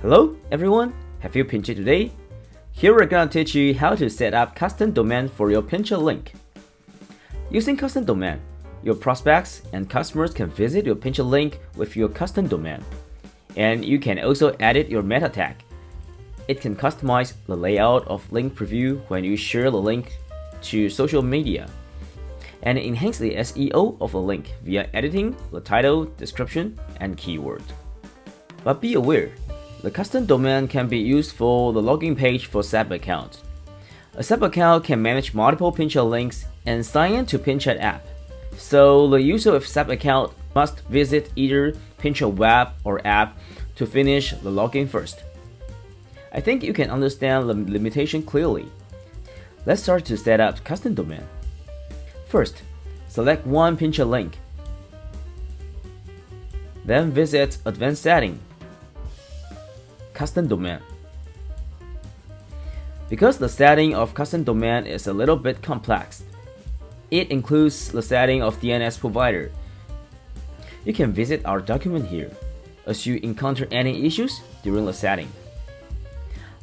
Hello everyone, have you PinChat today? Here we're gonna teach you how to set up custom domain for your PinChat link. Using custom domain, your prospects and customers can visit your PinChat link with your custom domain. And you can also edit your meta tag. It can customize the layout of link preview when you share the link to social media, and enhance the SEO of a link via editing the title, description, and keyword. But be aware, the custom domain can be used for the login page for SAP account. A SAP account can manage multiple PinChat links and sign in to PinChat app. So the user of SAP account must visit either PinChat web or app to finish the login first. I think you can understand the limitation clearly. Let's start to set up custom domain. First, select one PinChat link. Then visit Advanced Setting, Custom Domain. Because the setting of custom domain is a little bit complex, it includes the setting of DNS provider. You can visit our document here, as you encounter any issues during the setting.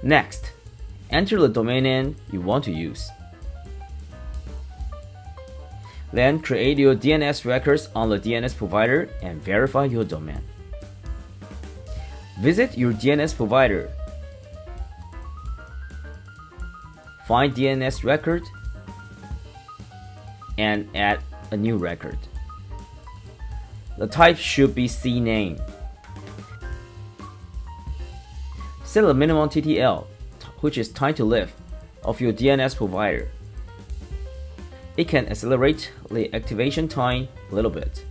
Next, enter the domain name you want to use. Then create your DNS records on the DNS provider and verify your domain. Visit your DNS provider. Find DNS record and add a new record. The type should be CNAME. Set the minimum TTL, which is time to live, of your DNS provider. It can accelerate the activation time a little bit.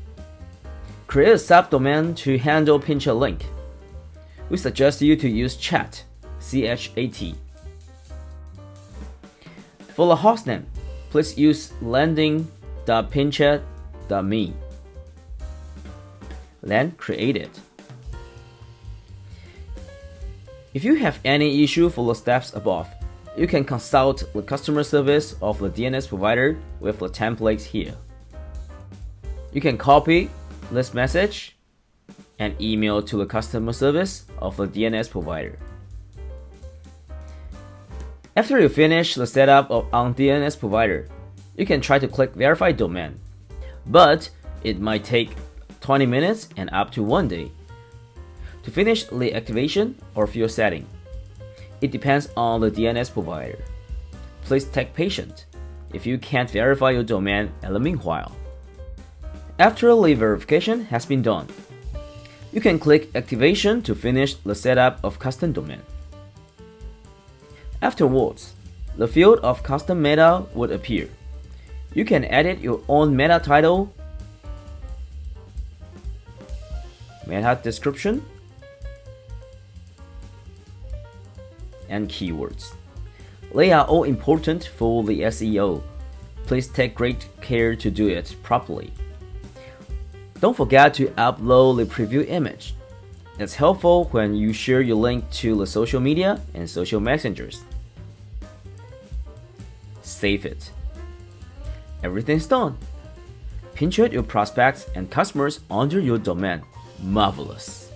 Create a subdomain to handle PinChat link. We suggest you to use chat, CHAT. For the hostname, please use landing.pinchat.me. Then create it. If you have any issue for the steps above, you can consult the customer service of the DNS provider with the templates here. You can copy this message and email to the customer service of the DNS provider. After you finish the setup on DNS provider, you can try to click Verify Domain, but it might take 20 minutes and up to 1 day to finish the activation of your setting. It depends on the DNS provider. Please take patience if you can't verify your domain in the meanwhile. After the verification has been done, you can click Activation to finish the setup of custom domain. Afterwards, the field of custom meta would appear. You can edit your own meta title, meta description, and keywords. They are all important for the SEO. Please take great care to do it properly. Don't forget to upload the preview image. It's helpful when you share your link to the social media and social messengers. Save it. Everything's done. PinChat your prospects and customers under your domain. Marvelous.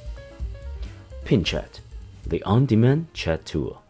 PinChat, the on-demand chat tool.